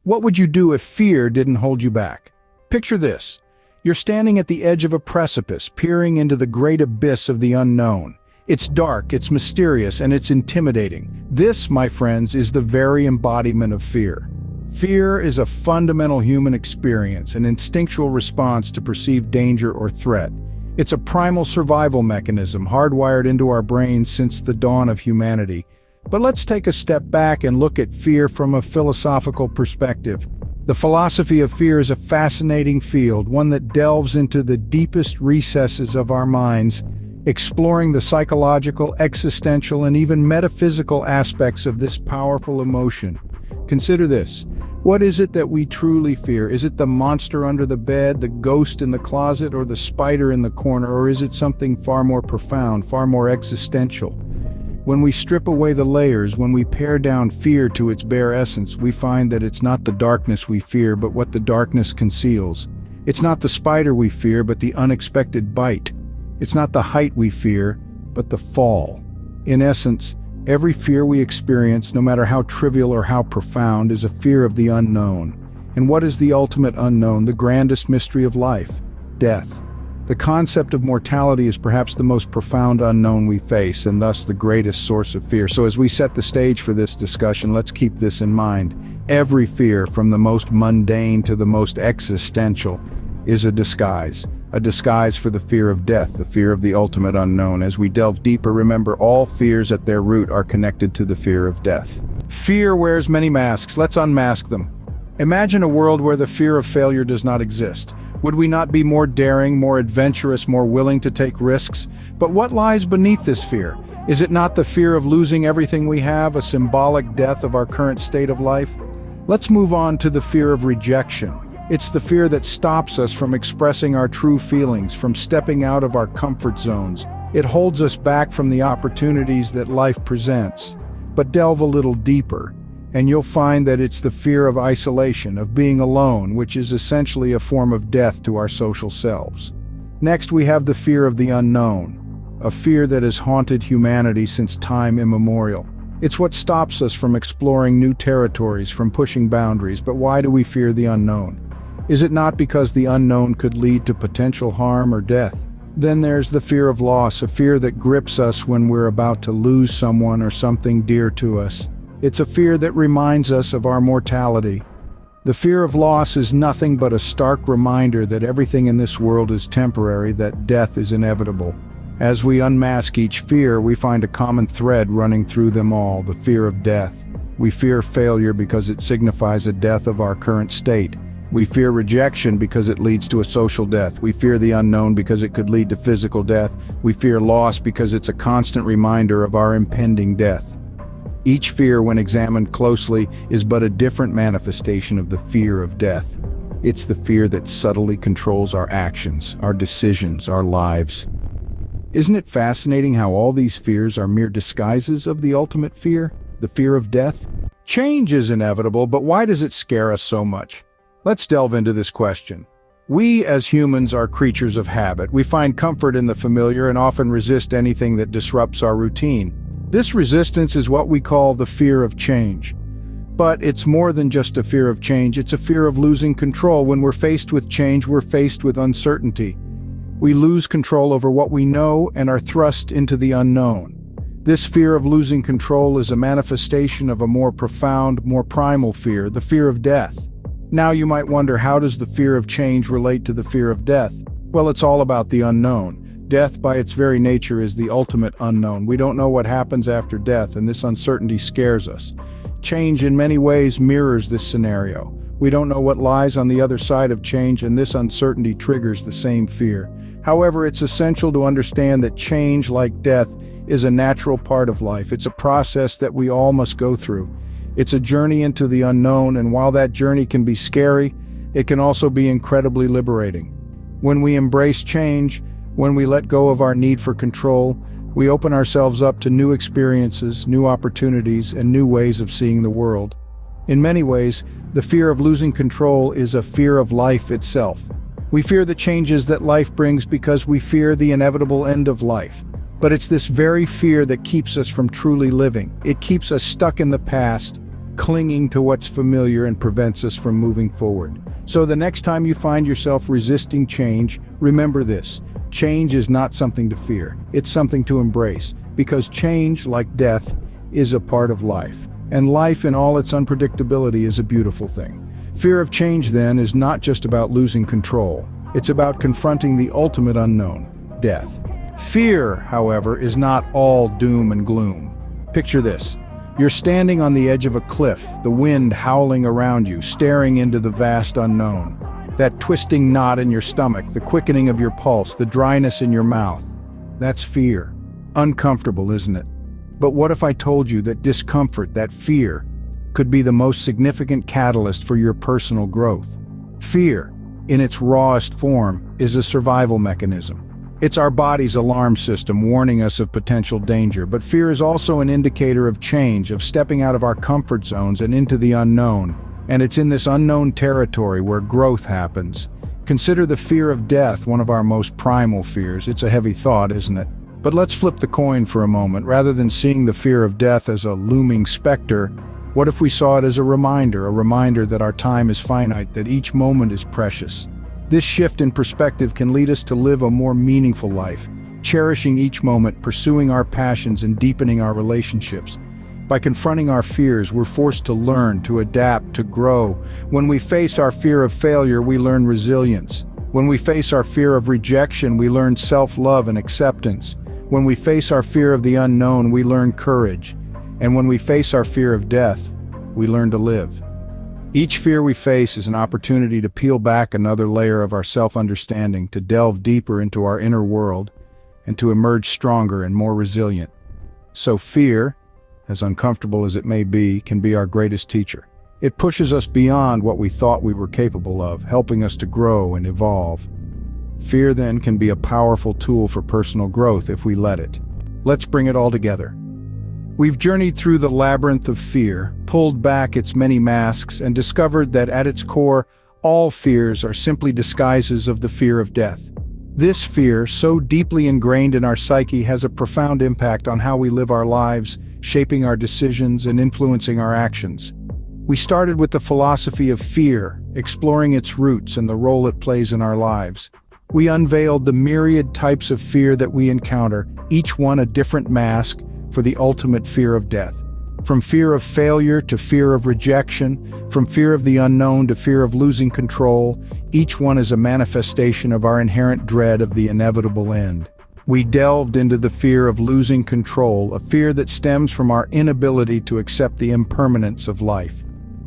What would you do if fear didn't hold you back? Picture this. You're standing at the edge of a precipice, peering into the great abyss of the unknown. It's dark, it's mysterious, and it's intimidating. This, my friends, is the very embodiment of fear. Fear is a fundamental human experience, an instinctual response to perceived danger or threat. It's a primal survival mechanism hardwired into our brains since the dawn of humanity. But let's take a step back and look at fear from a philosophical perspective. The philosophy of fear is a fascinating field, one that delves into the deepest recesses of our minds, exploring the psychological, existential, and even metaphysical aspects of this powerful emotion. Consider this. What is it that we truly fear? Is it the monster under the bed, the ghost in the closet, or the spider in the corner, or is it something far more profound, far more existential? When we strip away the layers, when we pare down fear to its bare essence, we find that it's not the darkness we fear, but what the darkness conceals. It's not the spider we fear, but the unexpected bite. It's not the height we fear, but the fall. In essence, every fear we experience, no matter how trivial or how profound, is a fear of the unknown. And what is the ultimate unknown, the grandest mystery of life? Death. The concept of mortality is perhaps the most profound unknown we face, and thus the greatest source of fear. So as we set the stage for this discussion, let's keep this in mind. Every fear, from the most mundane to the most existential, is a disguise for the fear of death, the fear of the ultimate unknown. As we delve deeper, remember, all fears at their root are connected to the fear of death. Fear wears many masks. Let's unmask them. Imagine a world where the fear of failure does not exist. Would we not be more daring, more adventurous, more willing to take risks? But what lies beneath this fear? Is it not the fear of losing everything we have, a symbolic death of our current state of life? Let's move on to the fear of rejection. It's the fear that stops us from expressing our true feelings, from stepping out of our comfort zones. It holds us back from the opportunities that life presents. But delve a little deeper, and you'll find that it's the fear of isolation, of being alone, which is essentially a form of death to our social selves. Next, we have the fear of the unknown, a fear that has haunted humanity since time immemorial. It's what stops us from exploring new territories, from pushing boundaries. But why do we fear the unknown? Is it not because the unknown could lead to potential harm or death? Then there's the fear of loss, a fear that grips us when we're about to lose someone or something dear to us. It's a fear that reminds us of our mortality. The fear of loss is nothing but a stark reminder that everything in this world is temporary, that death is inevitable. As we unmask each fear, we find a common thread running through them all, the fear of death. We fear failure because it signifies a death of our current state. We fear rejection because it leads to a social death. We fear the unknown because it could lead to physical death. We fear loss because it's a constant reminder of our impending death. Each fear, when examined closely, is but a different manifestation of the fear of death. It's the fear that subtly controls our actions, our decisions, our lives. Isn't it fascinating how all these fears are mere disguises of the ultimate fear, the fear of death? Change is inevitable, but why does it scare us so much? Let's delve into this question. We as humans are creatures of habit. We find comfort in the familiar and often resist anything that disrupts our routine. This resistance is what we call the fear of change. But it's more than just a fear of change, it's a fear of losing control. When we're faced with change, we're faced with uncertainty. We lose control over what we know and are thrust into the unknown. This fear of losing control is a manifestation of a more profound, more primal fear, the fear of death. Now you might wonder, how does the fear of change relate to the fear of death? Well, it's all about the unknown. Death, by its very nature, is the ultimate unknown. We don't know what happens after death, and this uncertainty scares us. Change in many ways mirrors this scenario. We don't know what lies on the other side of change, and this uncertainty triggers the same fear. However, it's essential to understand that change, like death, is a natural part of life. It's a process that we all must go through. It's a journey into the unknown, and while that journey can be scary, it can also be incredibly liberating. When we embrace change, when we let go of our need for control, we open ourselves up to new experiences, new opportunities, and new ways of seeing the world. In many ways, the fear of losing control is a fear of life itself. We fear the changes that life brings because we fear the inevitable end of life. But it's this very fear that keeps us from truly living. It keeps us stuck in the past, clinging to what's familiar and prevents us from moving forward. So the next time you find yourself resisting change, remember this: change is not something to fear, it's something to embrace, because change, like death, is a part of life. And life in all its unpredictability is a beautiful thing. Fear of change, then, is not just about losing control. It's about confronting the ultimate unknown, death. Fear, however, is not all doom and gloom. Picture this. You're standing on the edge of a cliff, the wind howling around you, staring into the vast unknown. That twisting knot in your stomach, the quickening of your pulse, the dryness in your mouth. That's fear. Uncomfortable, isn't it? But what if I told you that discomfort, that fear, could be the most significant catalyst for your personal growth? Fear, in its rawest form, is a survival mechanism. It's our body's alarm system warning us of potential danger, but fear is also an indicator of change, of stepping out of our comfort zones and into the unknown. And it's in this unknown territory where growth happens. Consider the fear of death, one of our most primal fears. It's a heavy thought, isn't it? But let's flip the coin for a moment. Rather than seeing the fear of death as a looming specter, what if we saw it as a reminder that our time is finite, that each moment is precious? This shift in perspective can lead us to live a more meaningful life, cherishing each moment, pursuing our passions, and deepening our relationships. By confronting our fears, we're forced to learn, to adapt, to grow. When we face our fear of failure, we learn resilience. When we face our fear of rejection, we learn self-love and acceptance. When we face our fear of the unknown, we learn courage. And when we face our fear of death, we learn to live. Each fear we face is an opportunity to peel back another layer of our self-understanding, to delve deeper into our inner world, and to emerge stronger and more resilient. So fear, as uncomfortable as it may be, can be our greatest teacher. It pushes us beyond what we thought we were capable of, helping us to grow and evolve. Fear, then, can be a powerful tool for personal growth if we let it. Let's bring it all together. We've journeyed through the labyrinth of fear, pulled back its many masks, and discovered that at its core, all fears are simply disguises of the fear of death. This fear, so deeply ingrained in our psyche, has a profound impact on how we live our lives, shaping our decisions and influencing our actions. We started with the philosophy of fear, exploring its roots and the role it plays in our lives. We unveiled the myriad types of fear that we encounter, each one a different mask for the ultimate fear of death. From fear of failure to fear of rejection, from fear of the unknown to fear of losing control, each one is a manifestation of our inherent dread of the inevitable end. We delved into the fear of losing control, a fear that stems from our inability to accept the impermanence of life.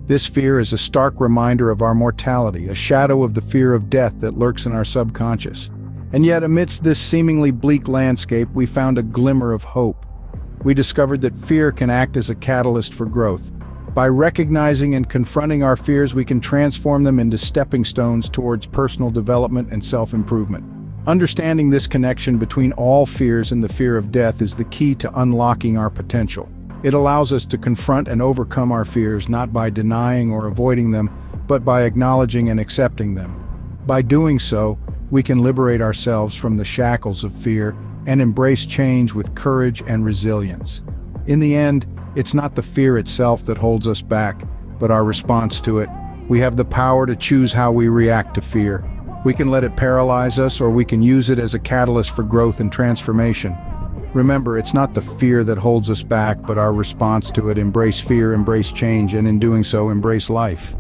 This fear is a stark reminder of our mortality, a shadow of the fear of death that lurks in our subconscious. And yet, amidst this seemingly bleak landscape, we found a glimmer of hope. We discovered that fear can act as a catalyst for growth. By recognizing and confronting our fears, we can transform them into stepping stones towards personal development and self-improvement. Understanding this connection between all fears and the fear of death is the key to unlocking our potential. It allows us to confront and overcome our fears, not by denying or avoiding them, but by acknowledging and accepting them. By doing so, we can liberate ourselves from the shackles of fear and embrace change with courage and resilience. In the end, it's not the fear itself that holds us back, but our response to it. We have the power to choose how we react to fear. We can let it paralyze us, or we can use it as a catalyst for growth and transformation. Remember, it's not the fear that holds us back, but our response to it. Embrace fear, embrace change, and in doing so, embrace life.